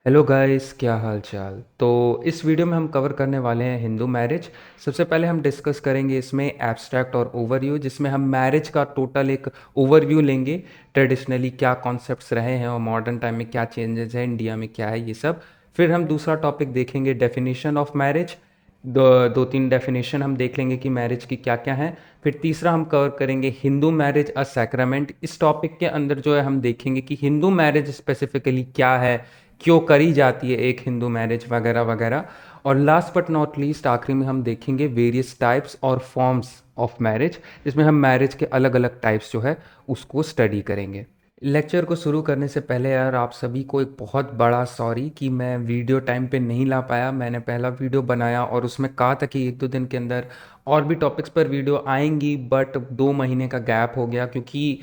Hello guys, क्या हाल चाल। तो इस वीडियो में हम कवर करने वाले हैं हिंदू मैरिज। सबसे पहले हम डिस्कस करेंगे इसमें एब्स्ट्रैक्ट और ओवरव्यू, जिसमें हम मैरिज का टोटल एक ओवरव्यू लेंगे। ट्रेडिशनली क्या कॉन्सेप्ट्स रहे हैं और मॉडर्न टाइम में क्या चेंजेस हैं, इंडिया में क्या है, ये सब। फिर हम दूसरा टॉपिक देखेंगे डेफिनेशन ऑफ मैरिज। दो तीन डेफिनेशन हम देख लेंगे कि मैरिज की क्या क्या है। फिर तीसरा हम कवर करेंगे हिंदू मैरिज अ सैक्रामेंट। इस टॉपिक के अंदर जो है हम देखेंगे कि हिंदू मैरिज स्पेसिफिकली क्या है, क्यों करी जाती है एक हिंदू मैरिज, वगैरह वगैरह। और लास्ट बट नॉट लीस्ट आखिरी में हम देखेंगे वेरियस टाइप्स और फॉर्म्स ऑफ मैरिज, जिसमें हम मैरिज के अलग अलग टाइप्स जो है उसको स्टडी करेंगे। लेक्चर को शुरू करने से पहले यार आप सभी को एक बहुत बड़ा सॉरी कि मैं वीडियो टाइम पे नहीं ला पाया। मैंने पहला वीडियो बनाया और उसमें कहा था कि एक दो दिन के अंदर और भी टॉपिक्स पर वीडियो आएंगी, बट 2 महीने का गैप हो गया क्योंकि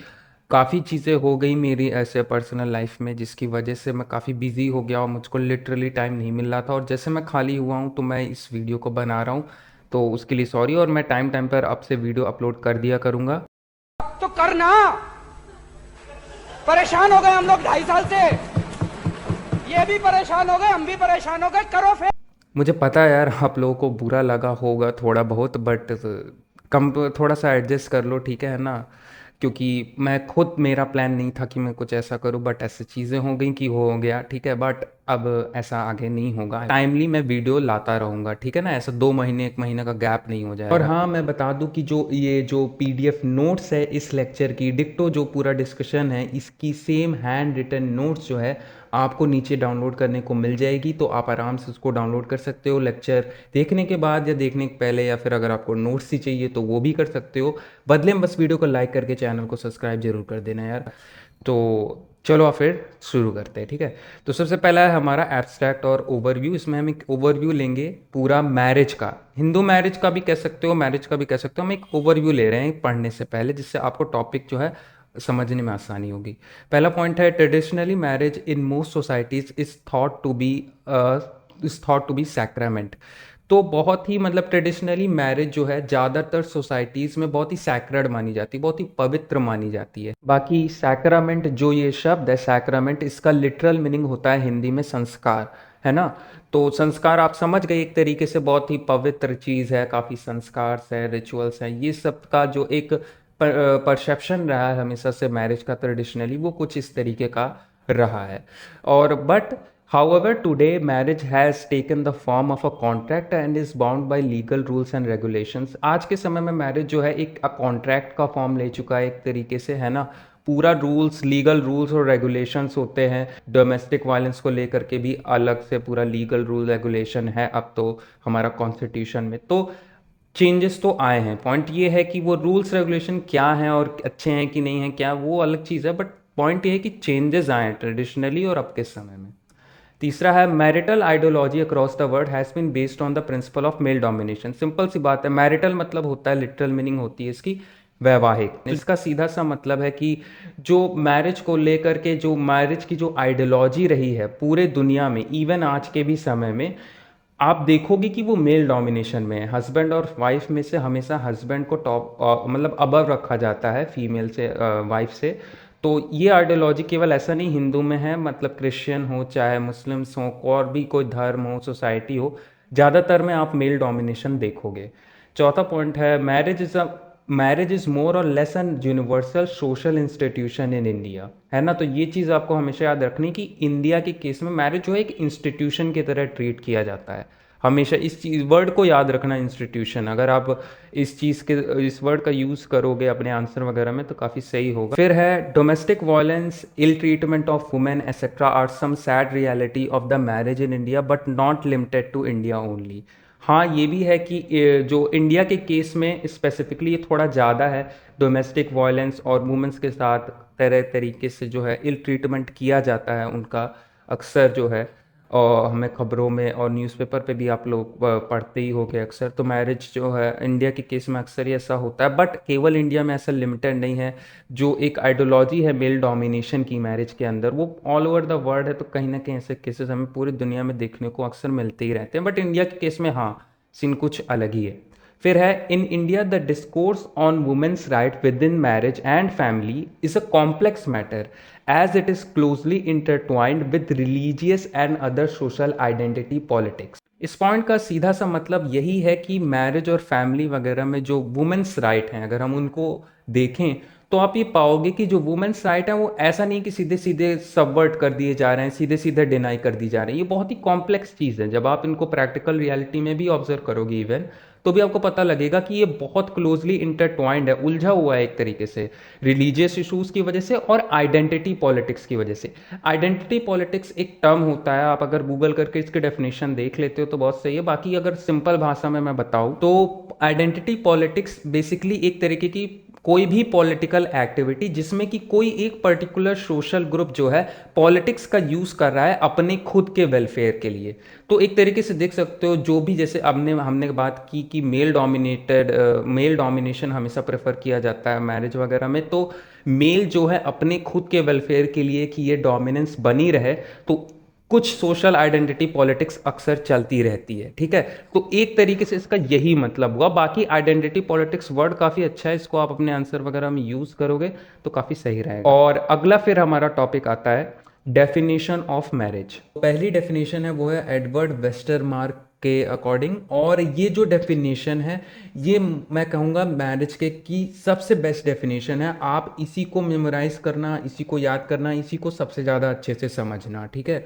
काफ़ी चीज़ें हो गई मेरी ऐसे पर्सनल लाइफ में, जिसकी वजह से मैं काफ़ी बिजी हो गया और मुझको लिटरली टाइम नहीं मिल रहा था। और जैसे मैं खाली हुआ हूँ तो मैं इस वीडियो को बना रहा हूँ, तो उसके लिए सॉरी। और मैं टाइम टाइम पर अब से वीडियो अपलोड कर दिया करूँगा। तो करना। परेशान हो गए हम लोग 2.5 साल से। ये भी परेशान हो गए, हम भी परेशान हो गए। करो फिर। मुझे पता है यार आप लोगों को बुरा लगा होगा थोड़ा बहुत, बट कम थोड़ा सा एडजस्ट कर लो, ठीक है ना। क्योंकि मैं खुद, मेरा प्लान नहीं था कि मैं कुछ ऐसा करूं, बट ऐसी चीज़ें हो गई कि हो गया, ठीक है। बट अब ऐसा आगे नहीं होगा, टाइमली मैं वीडियो लाता रहूँगा, ठीक है ना। ऐसा 2 महीने 1 महीने का गैप नहीं हो जाएगा। और हाँ, मैं बता दूं कि जो ये जो पीडीएफ नोट्स है इस लेक्चर की, डिक्टो जो पूरा डिस्कशन है इसकी सेम हैंड रिटन नोट्स जो है आपको नीचे डाउनलोड करने को मिल जाएगी। तो आप आराम से उसको डाउनलोड कर सकते हो लेक्चर देखने के बाद या देखने के पहले, या फिर अगर आपको नोट्स ही चाहिए तो वो भी कर सकते हो। बदले में बस वीडियो को लाइक करके चैनल को सब्सक्राइब जरूर कर देना यार। तो चलो आप फिर शुरू करते हैं, ठीक है। तो सबसे पहला है हमारा एब्स्ट्रैक्ट और ओवरव्यू। इसमें हम एक ओवरव्यू लेंगे पूरा मैरिज का, हिंदू मैरिज का भी कह सकते हो, मैरिज का भी कह सकते हो। हम एक ओवरव्यू ले रहे हैं पढ़ने से पहले, जिससे आपको टॉपिक जो है समझने में आसानी होगी। पहला पॉइंट है traditionally marriage in most societies is thought to be sacrament. तो बहुत ही मतलब ट्रेडिशनली मैरिज जो है ज़्यादातर सोसाइटीज़ में बहुत ही सैक्रेड मानी जाती है, बहुत ही पवित्र मानी जाती है। बाकी सैक्रामेंट, जो ये शब्द है सैक्रामेंट, इसका लिटरल मीनिंग होता है हिंदी में संस्कार, है ना। तो संस्कार आप समझ गए, एक तरीके से बहुत ही पवित्र चीज़ है, काफ़ी संस्कार है, रिचुअल्स हैं, ये सब का जो एक परसेप्शन रहा है हमेशा से मैरिज का ट्रेडिशनली, वो कुछ इस तरीके का रहा है। और but however today marriage has taken the form of a contract and is bound by legal rules and regulations। आज के समय में मैरिज जो है एक कॉन्ट्रैक्ट का फॉर्म ले चुका है एक तरीके से, है ना। पूरा रूल्स, लीगल रूल्स और रेगुलेशंस होते हैं। डोमेस्टिक वायलेंस को लेकर के भी अलग से पूरा लीगल रूल रेगुलेशन है अब तो हमारा कॉन्स्टिट्यूशन में। तो चेंजेस तो आए हैं, पॉइंट ये है कि वो रूल्स रेगुलेशन क्या हैं और अच्छे हैं कि नहीं है क्या, वो अलग चीज़ है, बट पॉइंट ये है कि चेंजेस आए हैं ट्रेडिशनली और अब के समय में। तीसरा है marital ideology across the world has been based on the principle of male domination. Simple सी बात है, मैरिटल मतलब होता है, लिटरल मीनिंग होती है इसकी वैवाहिक। इसका सीधा सा मतलब है कि जो मैरिज को लेकर के, जो मैरिज की जो आइडियोलॉजी रही है पूरे दुनिया में, इवन आज के भी समय में, आप देखोगे कि वो मेल डोमिनेशन में है। हस्बैंड और वाइफ में से हमेशा हस्बैंड को टॉप मतलब अबव रखा जाता है फीमेल से, वाइफ से। तो ये आइडियोलॉजी केवल ऐसा नहीं हिंदू में है, मतलब क्रिश्चियन हो चाहे मुस्लिम्स हो और भी कोई धर्म हो, सोसाइटी हो, ज़्यादातर में आप मेल डोमिनेशन देखोगे। चौथा पॉइंट है मैरिज इज़ मोर और less N universal social institution in India, है ना। तो ये चीज़ आपको हमेशा याद रखनी कि इंडिया के केस में मैरिज जो है एक इंस्टीट्यूशन की तरह ट्रीट किया जाता है। हमेशा इस चीज़ वर्ड को याद रखना, इंस्टीट्यूशन। अगर आप इस चीज़ के, इस वर्ड का यूज़ करोगे अपने आंसर वगैरह में तो काफ़ी सही होगा। फिर है domestic violence, ill treatment of women etcetera are some sad reality of the marriage in India but not limited to India only. हाँ, ये भी है कि जो इंडिया के केस में स्पेसिफिकली ये थोड़ा ज़्यादा है, डोमेस्टिक वायलेंस और वुमेंस के साथ तरह तरीके से जो है इल ट्रीटमेंट किया जाता है उनका, अक्सर जो है। और हमें खबरों में और न्यूज़पेपर पे भी आप लोग पढ़ते ही होंगे अक्सर। तो मैरिज जो है इंडिया के केस में अक्सर ही ऐसा होता है, बट केवल इंडिया में ऐसा लिमिटेड नहीं है। जो एक आइडियोलॉजी है मेल डोमिनेशन की मैरिज के अंदर, वो ऑल ओवर द वर्ल्ड है। तो कहीं ना कहीं ऐसे केसेस हमें पूरी दुनिया में देखने को अक्सर मिलते ही रहते हैं, बट इंडिया के केस में हाँ, सीन कुछ अलग ही है। फिर है in India the discourse on women's right within marriage and family is a complex matter as it is closely intertwined with religious and other social identity politics. इस point का सीधा सा मतलब यही है कि मैरिज और फैमिली वगैरह में जो वुमेन्स राइट हैं, अगर हम उनको देखें तो आप ये पाओगे कि जो वुमेन्स राइट हैं वो ऐसा नहीं कि सीधे सीधे सबवर्ट कर दिए जा रहे हैं, सीधे सीधे डिनाई कर दी जा रही है। ये बहुत ही कॉम्प्लेक्स चीज़ है। जब आप इनको प्रैक्टिकल रियलिटी में भी ऑब्जर्व करोगे इवन, तो भी आपको पता लगेगा कि ये बहुत क्लोजली इंटरट्वाइंड है, उलझा हुआ है एक तरीके से, रिलीजियस इशूज़ की वजह से और आइडेंटिटी पॉलिटिक्स की वजह से। आइडेंटिटी पॉलिटिक्स एक टर्म होता है, आप अगर गूगल करके इसकी डेफिनेशन देख लेते हो तो बहुत सही है। बाकी अगर सिंपल भाषा में मैं बताऊँ तो आइडेंटिटी पॉलिटिक्स बेसिकली एक तरीके की कोई भी पॉलिटिकल एक्टिविटी जिसमें कि कोई एक पर्टिकुलर सोशल ग्रुप जो है पॉलिटिक्स का यूज़ कर रहा है अपने खुद के वेलफेयर के लिए। तो एक तरीके से देख सकते हो, जो भी जैसे हमने बात की कि मेल डोमिनेशन हमेशा प्रेफर किया जाता है मैरिज वगैरह में, तो मेल जो है अपने खुद के वेलफेयर के लिए कि ये डोमिनेंस बनी रहे, तो कुछ सोशल आइडेंटिटी पॉलिटिक्स अक्सर चलती रहती है। ठीक है, तो एक तरीके से इसका यही मतलब हुआ। बाकी आइडेंटिटी पॉलिटिक्स वर्ड काफ़ी अच्छा है, इसको आप अपने आंसर वगैरह में यूज़ करोगे तो काफ़ी सही रहेगा। और अगला फिर हमारा टॉपिक आता है डेफिनेशन ऑफ मैरिज। पहली डेफिनेशन है वो है एडवर्ड वेस्टरमार्क के अकॉर्डिंग, और ये जो डेफिनेशन है ये मैं कहूँगा मैरिज के की सबसे बेस्ट डेफिनेशन है। आप इसी को मेमोराइज करना, इसी को याद करना, इसी को सबसे ज़्यादा अच्छे से समझना। ठीक है,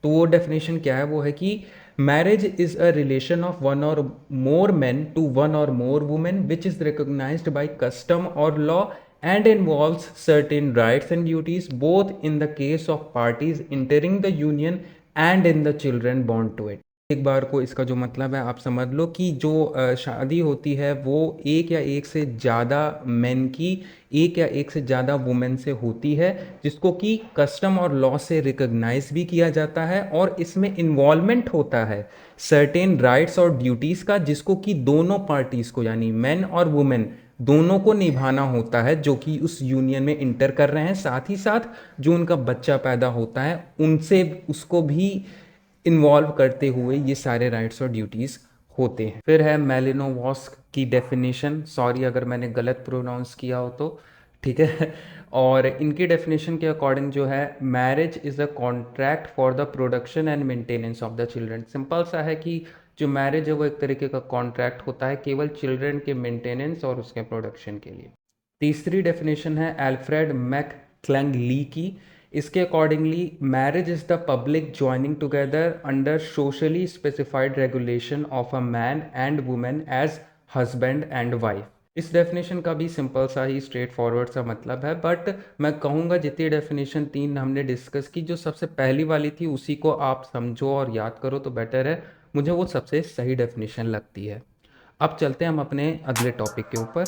तो वो डेफिनेशन क्या है, वो है कि marriage is a relation of one or more man to one or more women which is recognized by custom or law and involves certain rights and duties both in the case of parties entering the union and in the children born to it। एक बार को इसका जो मतलब है आप समझ लो कि जो शादी होती है वो एक या एक से ज़्यादा मेन की, एक या एक से ज़्यादा वुमेन से होती है, जिसको कि कस्टम और लॉ से रिकॉग्नाइज भी किया जाता है, और इसमें इन्वॉल्वमेंट होता है सर्टेन राइट्स और ड्यूटीज़ का, जिसको कि दोनों पार्टीज़ को यानी मेन और वुमेन दोनों को निभाना होता है जो कि उस यूनियन में इंटर कर रहे हैं। साथ ही साथ जो उनका बच्चा पैदा होता है उनसे उसको भी इन्वॉल्व करते हुए ये सारे राइट्स और ड्यूटीज़ होते हैं। फिर है मेलिनोवस्क की डेफिनेशन, सॉरी अगर मैंने गलत प्रोनाउंस किया हो तो, ठीक है। और इनकी डेफिनेशन के अकॉर्डिंग जो है marriage is a contract for the production and maintenance of the children. Simple सा है कि जो मैरिज है वो एक तरीके का कॉन्ट्रैक्ट होता है केवल चिल्ड्रन के मेंटेनेंस और उसके प्रोडक्शन के लिए। तीसरी डेफिनेशन है एल्फ्रेड मैकक्लंग ली की। इसके accordingly marriage is the public joining together under socially specified regulation of a man and women as husband and wife. इस डेफिनेशन का भी सिंपल सा ही स्ट्रेट फॉरवर्ड सा मतलब है, बट मैं कहूँगा जितनी डेफिनेशन तीन हमने डिस्कस की, जो सबसे पहली वाली थी उसी को आप समझो और याद करो तो बेटर है। मुझे वो सबसे सही डेफिनेशन लगती है। अब चलते हैं हम अपने अगले टॉपिक के ऊपर।